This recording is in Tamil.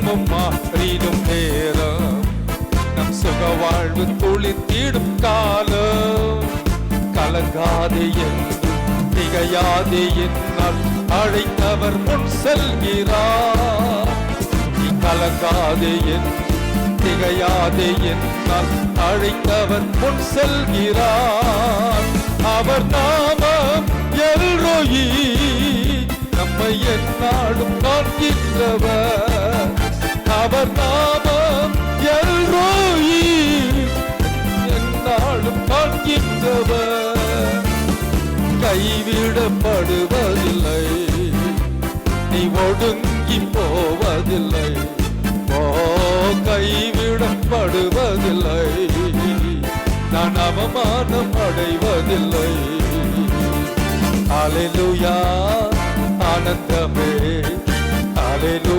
நித்தமும் மாறிடும் நேரம், நம் சுக வாழ்வு துளித்திடும் காலம். கலங்காதே என்று திகையாதே என்னால் அழைத்தவர் முன் செல்கிறார். நீ கலங்காதே என்று திகையாதே என்னால் அழைத்தவர் முன் செல்கிறார். அவர் நாமம் எல்ரோயி, நம்மை எந்நாளும் காண்கின்றவர். அவர் நாமம் எல்ரோயி, எந்நாளும் காண்கின்றவர். கைவிடப்படுவதில்லை, நீ ஒடுங்கி போவதில்லை. ஓ, கைவிடப்படுவதில்லை, நான் அவமானம் அடைவதில்லை. அல்லேலூயா, ஆனந்தமே, அல்லேலூயா.